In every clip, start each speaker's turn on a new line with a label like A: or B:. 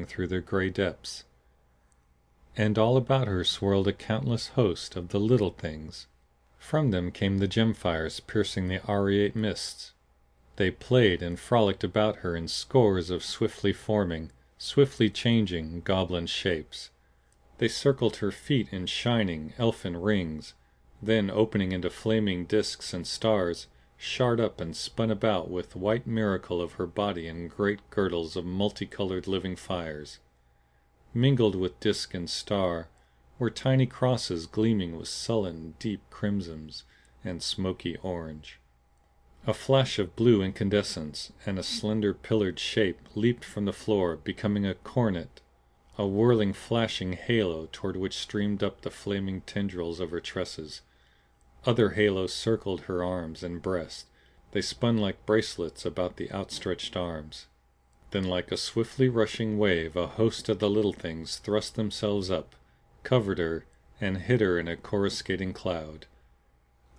A: through their gray depths. And all about her swirled a countless host of the little things. From them came the gem-fires piercing the aureate mists. They played and frolicked about her in scores of swiftly forming, swiftly changing, goblin shapes. They circled her feet in shining, elfin rings, then opening into flaming disks and stars, shot up and spun about with white miracle of her body in great girdles of multicolored living fires. Mingled with disk and star were tiny crosses gleaming with sullen, deep crimsons and smoky orange. A flash of blue incandescence and a slender pillared shape leaped from the floor, becoming a coronet, a whirling flashing halo toward which streamed up the flaming tendrils of her tresses. Other halos circled her arms and breast. They spun like bracelets about the outstretched arms. Then like a swiftly rushing wave a host of the little things thrust themselves up, covered her, and hid her in a coruscating cloud.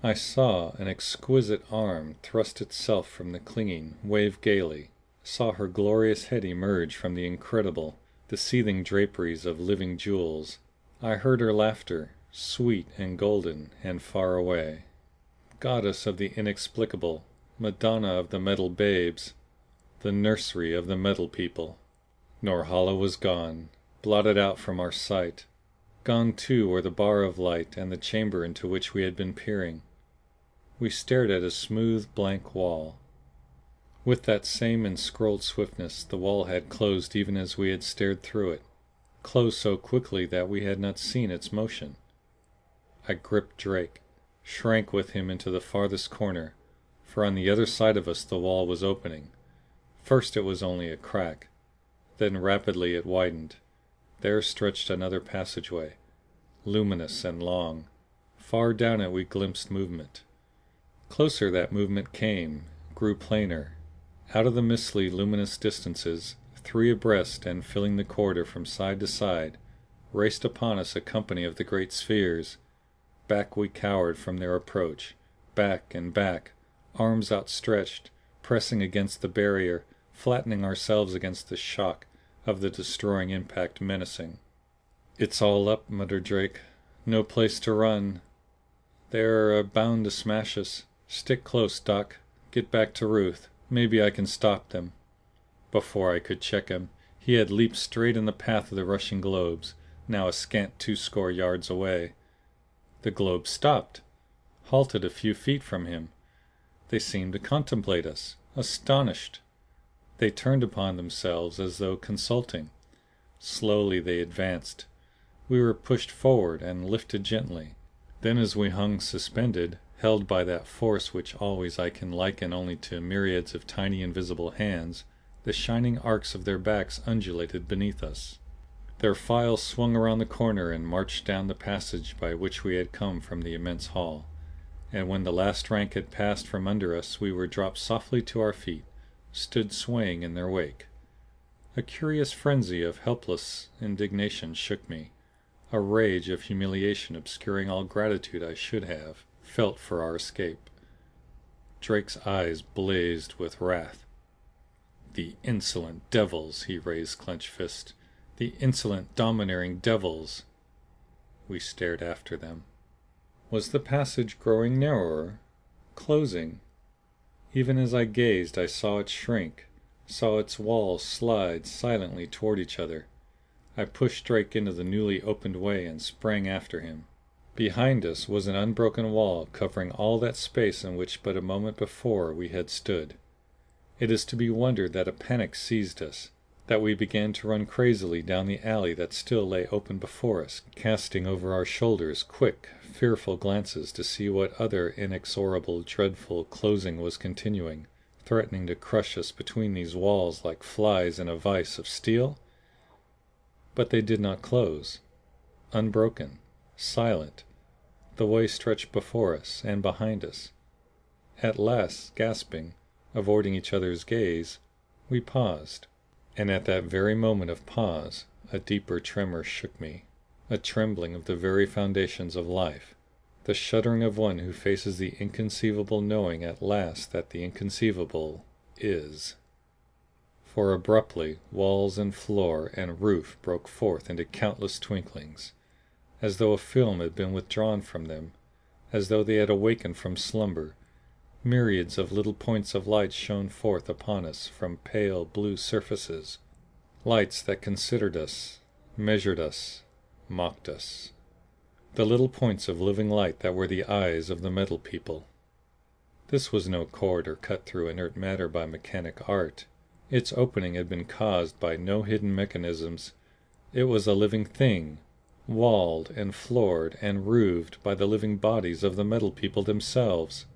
A: I saw an exquisite arm thrust itself from the clinging, wave gaily, saw her glorious head emerge from the incredible, the seething draperies of living jewels. I heard her laughter, sweet and golden and far away. Goddess of the inexplicable, Madonna of the metal babes, the nursery of the metal people. Norhala was gone, blotted out from our sight. Gone too were the bar of light and the chamber into which we had been peering. We stared at a smooth blank wall. With that same enscrolled swiftness the wall had closed even as we had stared through it, closed so quickly that we had not seen its motion. I gripped Drake, shrank with him into the farthest corner, for on the other side of us the wall was opening. First it was only a crack, then rapidly it widened. There stretched another passageway, luminous and long. Far down it we glimpsed movement. Closer that movement came, grew plainer. Out of the mistily luminous distances, three abreast and filling the corridor from side to side, raced upon us a company of the great spheres. Back we cowered from their approach, back and back, arms outstretched, pressing against the barrier, flattening ourselves against the shock of the destroying impact menacing. "It's all up," muttered Drake. "No place to run. They're bound to smash us. Stick close, Doc. Get back to Ruth. Maybe I can stop them." Before I could check him, he had leaped straight in the path of the rushing globes, now a scant 20 yards away. The globes stopped, halted a few feet from him. They seemed to contemplate us, astonished. They turned upon themselves as though consulting. Slowly they advanced. We were pushed forward and lifted gently. Then as we hung suspended, held by that force which always I can liken only to myriads of tiny invisible hands, the shining arcs of their backs undulated beneath us. Their files swung around the corner and marched down the passage by which we had come from the immense hall. And when the last rank had passed from under us we were dropped softly to our feet, stood swaying in their wake. A curious frenzy of helpless indignation shook me, a rage of humiliation obscuring all gratitude I should have felt for our escape. Drake's eyes blazed with wrath. "The insolent devils!" he raised clenched fist. "The insolent domineering devils!" We stared after them. Was the passage growing narrower, closing? Even as I gazed I saw it shrink, saw its walls slide silently toward each other. I pushed Drake into the newly opened way and sprang after him. Behind us was an unbroken wall covering all that space in which but a moment before we had stood. It is to be wondered that a panic seized us, that we began to run crazily down the alley that still lay open before us, casting over our shoulders quick, fearful glances to see what other inexorable, dreadful closing was continuing, threatening to crush us between these walls like flies in a vise of steel. But they did not close. Unbroken, silent, the way stretched before us and behind us. At last, gasping, avoiding each other's gaze, we paused. And at that very moment of pause a deeper tremor shook me, a trembling of the very foundations of life, the shuddering of one who faces the inconceivable, knowing at last that the inconceivable is. for abruptly walls and floor and roof broke forth into countless twinklings, as though a film had been withdrawn from them, as though they had awakened from slumber. Myriads of little points of light shone forth upon us from pale blue surfaces, lights that considered us, measured us, mocked us. The little points of living light that were the eyes of the Metal People. This was no corridor cut through inert matter by mechanic art. Its opening had been caused by no hidden mechanisms. It was a living thing, walled and floored and roofed by the living bodies of the Metal People themselves.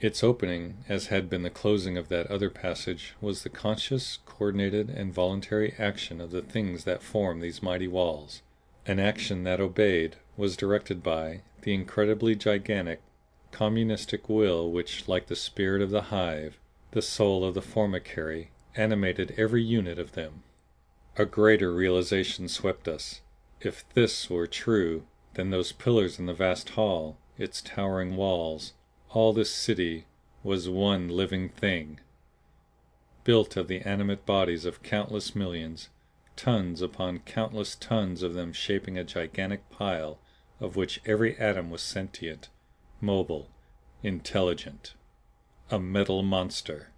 A: Its opening, as had been the closing of that other passage, was the conscious, coordinated, and voluntary action of the things that formed these mighty walls. An action that obeyed, was directed by, the incredibly gigantic, communistic will which, like the spirit of the hive, the soul of the formicary, animated every unit of them. A greater realization swept us. If this were true, then those pillars in the vast hall, its towering walls, all this city, was one living thing, built of the animate bodies of countless millions, tons upon countless tons of them shaping a gigantic pile of which every atom was sentient, mobile, intelligent. A metal monster.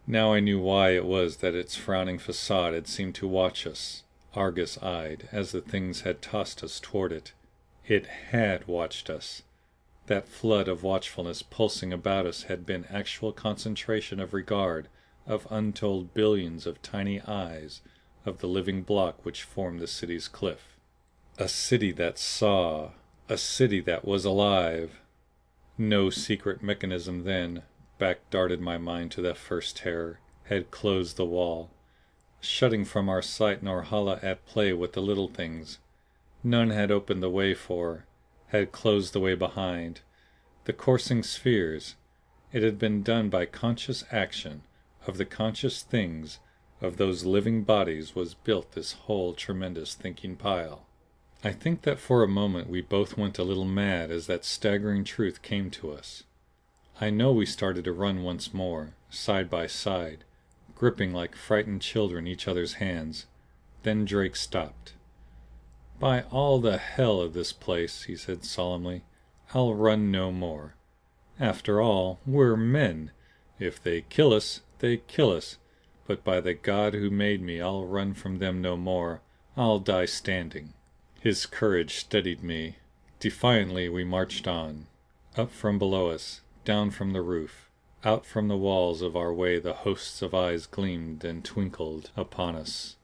A: Now I knew why it was that its frowning facade had seemed to watch us, Argus-eyed, as the things had tossed us toward it. It had watched us. That flood of watchfulness pulsing about us had been actual concentration of regard of untold billions of tiny eyes of the living block which formed the city's cliff. A city that saw, a city that was alive. No secret mechanism then, back darted my mind to that first terror, had closed the wall, shutting from our sight Norhala at play with the little things. None had opened the way for, had closed the way behind, the coursing spheres. It had been done by conscious action of the conscious things of those living bodies was built this whole tremendous thinking pile. I think that for a moment we both went a little mad as that staggering truth came to us. I know we started to run once more, side by side, gripping like frightened children each other's hands. Then Drake stopped. "By all the hell of this place," he said solemnly, "I'll run no more. After all, we're men. If they kill us, they kill us. But by the God who made me, I'll run from them no more. I'll die standing." His courage steadied me. Defiantly we marched on. Up from below us, down from the roof, out from the walls of our way the hosts of eyes gleamed and twinkled upon us.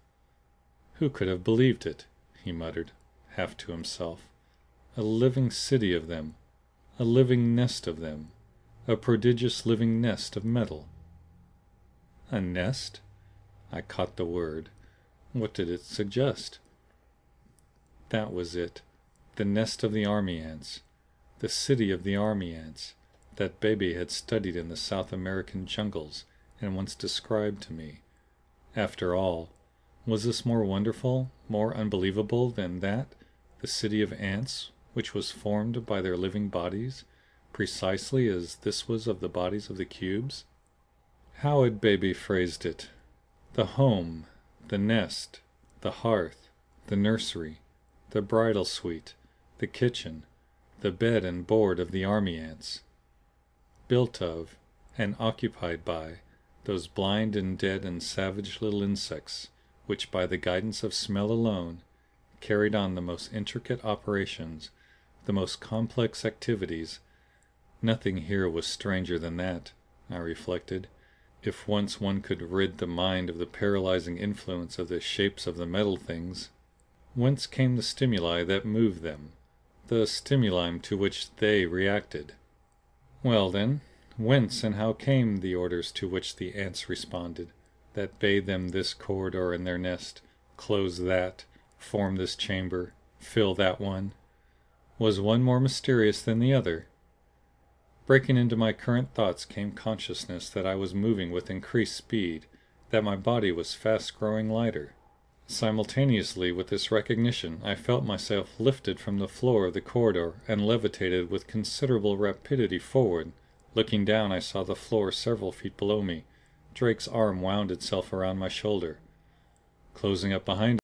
A: "Who could have believed it?" he muttered, half to himself. "A living city of them, a living nest of them, a prodigious living nest of metal." A nest? I caught the word. What did it suggest? That was it. The nest of the army ants. The city of the army ants that Bebe had studied in the South American jungles and once described to me. After all, was this more wonderful, more unbelievable than that, the city of ants which was formed by their living bodies, precisely as this was of the bodies of the cubes? How had Bebe phrased it? The home, the nest, the hearth, the nursery, the bridal suite, the kitchen, the bed and board of the army ants. Built of, and occupied by, those blind and dead and savage little insects, which by the guidance of smell alone, carried on the most intricate operations, the most complex activities. Nothing here was stranger than that, I reflected. If once one could rid the mind of the paralyzing influence of the shapes of the metal things. Whence came the stimuli that moved them, the stimuli to which they reacted? Well then, whence and how came the orders to which the ants responded, that bade them this corridor in their nest, close that, form this chamber, fill that one? Was one more mysterious than the other? Breaking into my current thoughts came consciousness that I was moving with increased speed, that my body was fast growing lighter. Simultaneously with this recognition I felt myself lifted from the floor of the corridor and levitated with considerable rapidity forward. Looking down I saw the floor several feet below me, Drake's arm wound itself around my shoulder, closing up behind